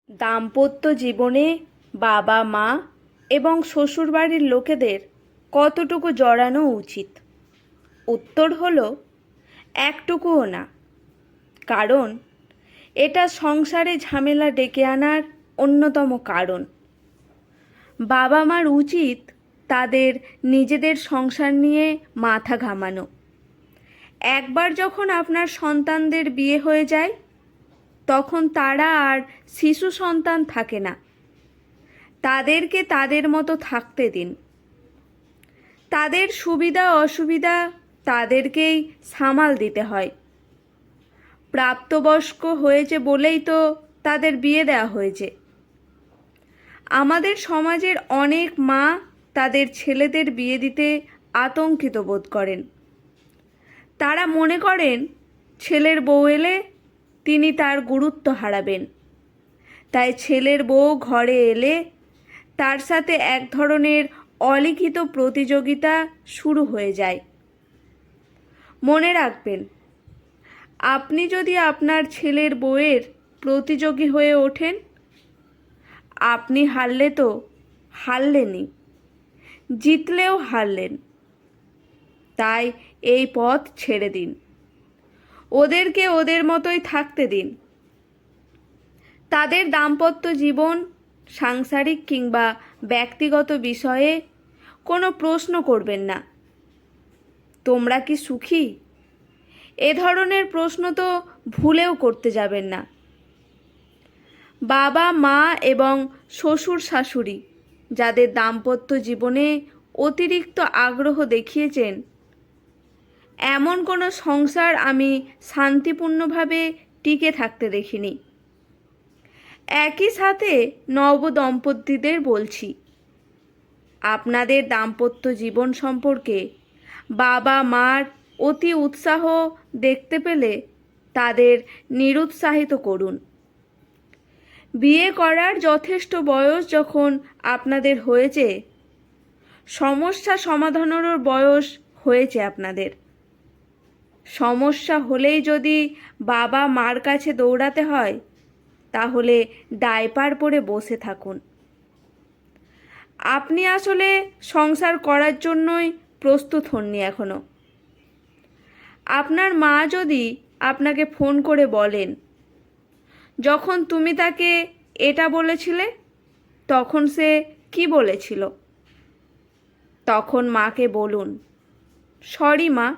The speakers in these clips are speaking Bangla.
দাম্পত্য জীবনে বাবা মা এবং শ্বশুরবাড়ির লোকেদের কতটুকু জড়ানো উচিত? উত্তর হলো একটুকুও না। কারণ এটা সংসারে ঝামেলা ডেকে আনার অন্যতম কারণ। বাবা মার উচিত তাদের নিজেদের সংসার নিয়ে মাথা ঘামানো। একবার যখন আপনার সন্তানদের বিয়ে হয়ে যায়, তখন তারা আর শিশু সন্তান থাকে না। তাদেরকে তাদের মতো থাকতে দিন। তাদের সুবিধা অসুবিধা তাদেরকেই সামাল দিতে হয়। প্রাপ্তবয়স্ক হয়েছে বলেই তো তাদের বিয়ে দেওয়া হয়েছে। আমাদের সমাজের অনেক মা তাদের ছেলেদের বিয়ে দিতে আতঙ্কিত বোধ করেন। তারা মনে করেন ছেলের বউ এলে তিনি তার গুরুত্ব হারাবেন। তাই ছেলের বউ ঘরে এলে তার সাথে এক ধরনের অলিখিত প্রতিযোগিতা শুরু হয়ে যায়। মনে রাখবেন, আপনি যদি আপনার ছেলের বউয়ের প্রতিযোগী হয়ে ওঠেন, আপনি হারলে তো হারলেনই, জিতলেও হারলেন। তাই এই পথ ছেড়ে দিন। ওদেরকে ওদের মতোই থাকতে দিন। তাদের দাম্পত্য জীবন, সাংসারিক কিংবা ব্যক্তিগত বিষয়ে কোনো প্রশ্ন করবেন না। তোমরা কি সুখী? এ ধরনের প্রশ্ন তো ভুলেও করতে যাবেন না। বাবা মা এবং শ্বশুর শাশুড়ি যাদের দাম্পত্য জীবনে অতিরিক্ত আগ্রহ দেখিয়েছেন, এমন কোনো সংসার আমি শান্তিপূর্ণভাবে টিকে থাকতে দেখিনি। একই সাথে নবদম্পতিদের বলছি, আপনাদের দাম্পত্য জীবন সম্পর্কে বাবা মার অতি উৎসাহ দেখতে পেলে তাদের নিরুৎসাহিত করুন। বিয়ে করার যথেষ্ট বয়স যখন আপনাদের হয়েছে, সমস্যা সমাধানেরও বয়স হয়েছে আপনাদের। সমস্যা হলেই যদি বাবা মার কাছে দৌড়াতে হয়, তাহলে ডায়পার পরে বসে থাকুন। আপনি আসলে সংসার করার জন্যই প্রস্তুত হননি এখনো। আপনার মা যদি আপনাকে ফোন করে বলেন, যখন তুমি তাকে এটা বলেছিলে তখন সে কি বলেছিল, তখন মাকে বলুন, সরি মা,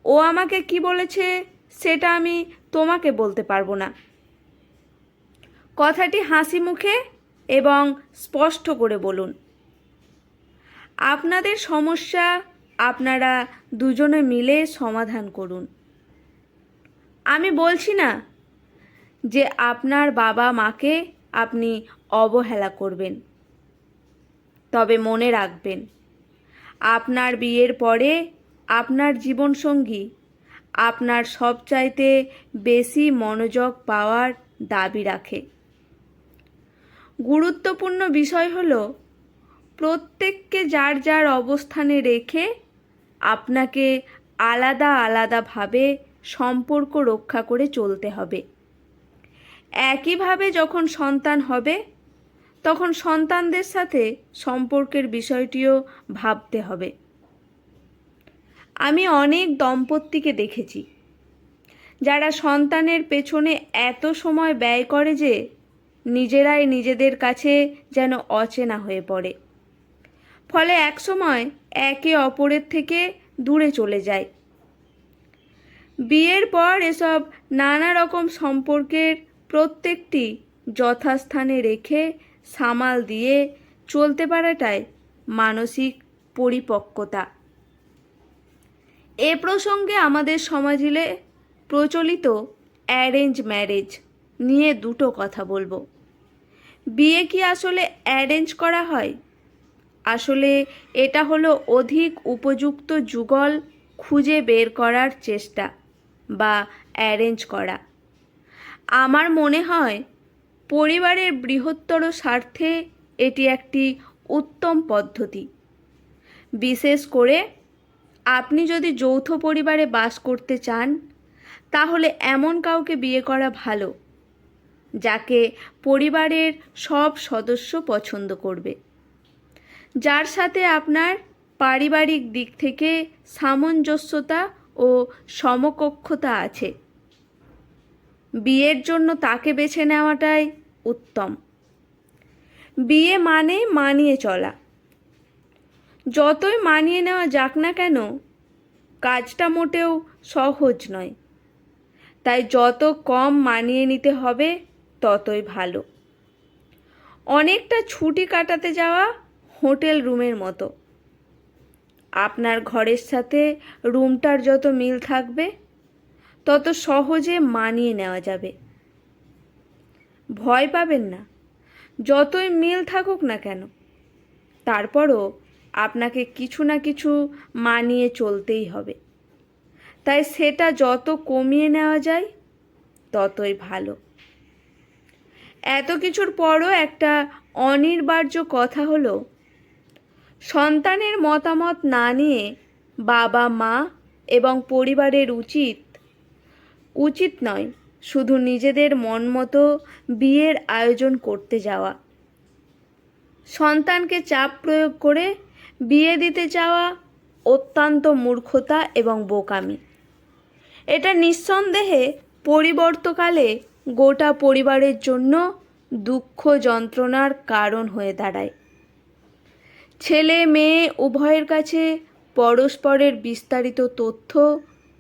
ও আমাকে কি বলেছে সেটা আমি তোমাকে বলতে পারবো না। কথাটি হাসি মুখে এবং স্পষ্ট করে বলুন। আপনাদের সমস্যা আপনারা দুজনে মিলে সমাধান করুন। আমি বলছি না যে আপনার বাবা মাকে আপনি অবহেলা করবেন। তবে মনে রাখবেন, আপনার বিয়ের পরে আপনার জীবনসঙ্গী আপনার সবচাইতে বেশি মনোযোগ পাওয়ার দাবি রাখে। গুরুত্বপূর্ণ বিষয় হলো, প্রত্যেককে যার যার অবস্থানে রেখে আপনাকে আলাদা আলাদাভাবে সম্পর্ক রক্ষা করে চলতে হবে। একইভাবে যখন সন্তান হবে, তখন সন্তানদের সাথে সম্পর্কের বিষয়টিও ভাবতে হবে। আমি অনেক দম্পতিকে দেখেছি যারা সন্তানের পেছনে এত সময় ব্যয় করে যে নিজেরাই নিজেদের কাছে যেন অচেনা হয়ে পড়ে। ফলে একসময় একে অপরের থেকে দূরে চলে যায়। বিয়ের পর এসব নানা রকম সম্পর্কের প্রত্যেকটি যথাস্থানে রেখে সামাল দিয়ে চলতে পারাটাই মানসিক পরিপক্কতা। এ প্রসঙ্গে আমাদের সমাজে প্রচলিত অ্যারেঞ্জ ম্যারেজ নিয়ে দুটো কথা বলবো। বিয়ে কি আসলে অ্যারেঞ্জ করা হয়? আসলে এটা হলো অধিক উপযুক্ত যুগল খুঁজে বের করার চেষ্টা বা অ্যারেঞ্জ করা। আমার মনে হয় পরিবারের বৃহত্তর স্বার্থে এটি একটি উত্তম পদ্ধতি। বিশেষ করে আপনি যদি যৌথ পরিবারে বাস করতে চান, তাহলে এমন কাউকে বিয়ে করা ভালো যাকে পরিবারের সব সদস্য পছন্দ করবে, যার সাথে আপনার পারিবারিক দিক থেকে সামঞ্জস্যতা ও সমকক্ষতা আছে। বিয়ের জন্য তাকে বেছে নেওয়াটাই উত্তম। বিয়ে মানে মানিয়ে চলা। যতই মানিয়ে নেওয়া যাক না কেন, কাজটা মোটেও সহজ নয়। তাই যত কম মানিয়ে নিতে হবে ততই ভালো। অনেকটা ছুটি কাটাতে যাওয়া হোটেল রুমের মতো। আপনার ঘরের সাথে রুমটার যত মিল থাকবে তত সহজে মানিয়ে নেওয়া যাবে। ভয় পাবেন না, যতই মিল থাকুক না কেন, তারপরও আপনাকে কিছু না কিছু মানিয়ে চলতেই হবে। তাই সেটা যত কমিয়ে নেওয়া যায় ততই ভালো। এত কিছুর পরও একটা অনিবার্য কথা হলো, সন্তানের মতামত না নিয়ে বাবা মা এবং পরিবারের উচিত নয় শুধু নিজেদের মন মতো বিয়ের আয়োজন করতে যাওয়া। সন্তানকে চাপ প্রয়োগ করে বিয়ে দিতে যাওয়া অত্যন্ত মূর্খতা এবং বোকামি। এটা নিঃসন্দেহে পরিবর্তকালে গোটা পরিবারের জন্য দুঃখ যন্ত্রণার কারণ হয়ে দাঁড়ায়। ছেলে মেয়ে উভয়ের কাছে পরস্পরের বিস্তারিত তথ্য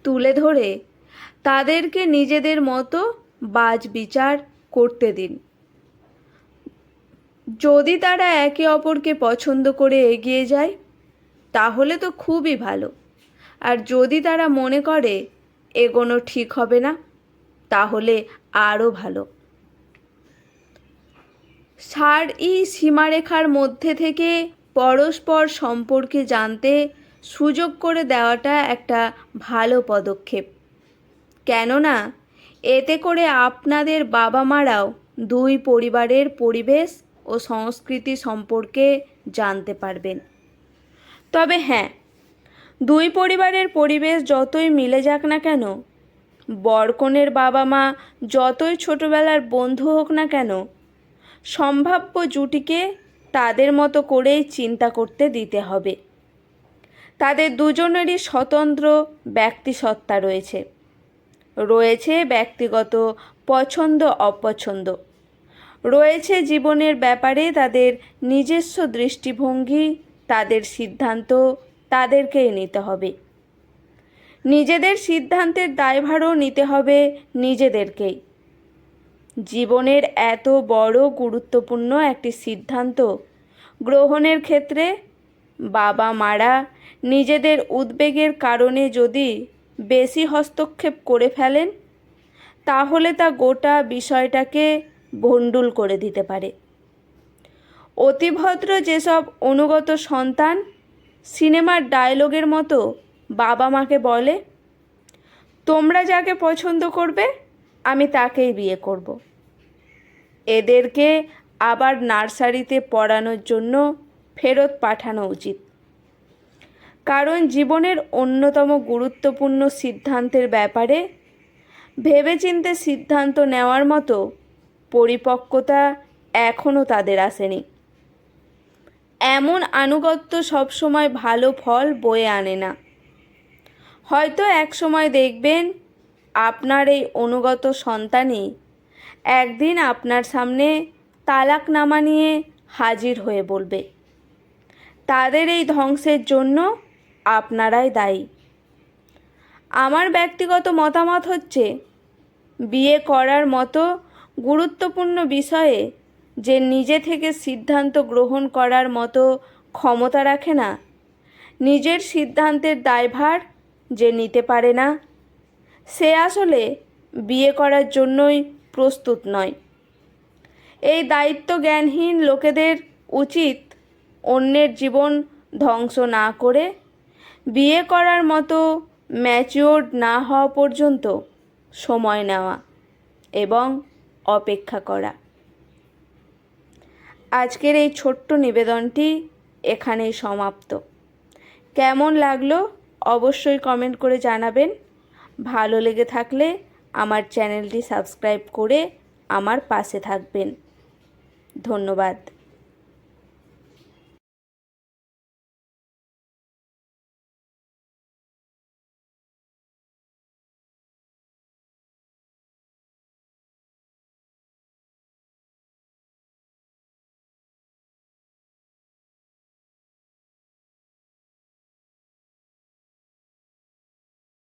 তুলে ধরে তাদেরকে নিজেদের মতো বাছবিচার করতে দিন। যদি তারা একে অপরকে পছন্দ করে এগিয়ে যায় তাহলে তো খুবই ভালো, আর যদি তারা মনে করে এগোনো ঠিক হবে না তাহলে আরও ভালো। সীমারেখার মধ্যে থেকে পরস্পর সম্পর্কে জানতে সুযোগ করে দেওয়াটা একটা ভালো পদক্ষেপ। কেননা এতে করে আপনাদের বাবা মারাও দুই পরিবারের পরিবেশ ও সংস্কৃতি সম্পর্কে জানতে পারবেন। তবে হ্যাঁ, দুই পরিবারের পরিবেশ যতই মিলে যাক না কেন, বরকনের বাবা মা যতই ছোটবেলার বন্ধু হোক না কেন, সম্ভাব্য জুটিকে তাদের মতো করেই চিন্তা করতে দিতে হবে। তাদের দুজনেরই স্বতন্ত্র ব্যক্তিসত্তা রয়েছে ব্যক্তিগত পছন্দ অপছন্দ, রয়েছে জীবনের ব্যাপারে তাদের নিজস্ব দৃষ্টিভঙ্গি, তাদের সিদ্ধান্ত তাদেরকেই নিতে হবে। নিজেদের সিদ্ধান্তের দায়ভারও নিতে হবে নিজেদেরকেই। জীবনের এত বড় গুরুত্বপূর্ণ একটি সিদ্ধান্ত গ্রহণের ক্ষেত্রে বাবা মারা নিজেদের উদ্বেগের কারণে যদি বেশি হস্তক্ষেপ করে ফেলেন তাহলে তা গোটা বিষয়টাকে ভণ্ডুল করে দিতে পারে। অতিভদ্র যেসব অনুগত সন্তান সিনেমার ডায়লগের মতো বাবা মাকে বলে, তোমরা যাকে পছন্দ করবে আমি তাকেই বিয়ে করব, এদেরকে আবার নার্সারিতে পড়ানোর জন্য ফেরত পাঠানো উচিত। কারণ জীবনের অন্যতম গুরুত্বপূর্ণ সিদ্ধান্তের ব্যাপারে ভেবেচিন্তে সিদ্ধান্ত নেওয়ার মতো পরিপক্কতা এখনও তাদের আসেনি। এমন আনুগত্য সবসময় ভালো ফল বয়ে আনে না। হয়তো এক সময় দেখবেন আপনার এই অনুগত সন্তানই একদিন আপনার সামনে তালাকনামা নিয়ে হাজির হয়ে বলবে। তাদের এই ধ্বংসের জন্য আপনারাই দায়ী। আমার ব্যক্তিগত মতামত হচ্ছে, বিয়ে করার মতো গুরুত্বপূর্ণ বিষয়ে যে নিজে থেকে সিদ্ধান্ত গ্রহণ করার মতো ক্ষমতা রাখে না, নিজের সিদ্ধান্তের দায়ভার যে নিতে পারে না, সে আসলে বিয়ে করার জন্যই প্রস্তুত নয়। এই দায়িত্বজ্ঞানহীন লোকেদের উচিত অন্যের জীবন ধ্বংস না করে বিয়ে করার মতো ম্যাচিওর না হওয়া পর্যন্ত সময় নেওয়া এবং অপেক্ষা করা। আজকের এই ছোট্ট নিবেদনটি এখানেই সমাপ্ত। কেমন লাগলো অবশ্যই কমেন্ট করে জানাবেন। ভালো লেগে থাকলে আমার চ্যানেলটি সাবস্ক্রাইব করে আমার পাশে থাকবেন। ধন্যবাদ।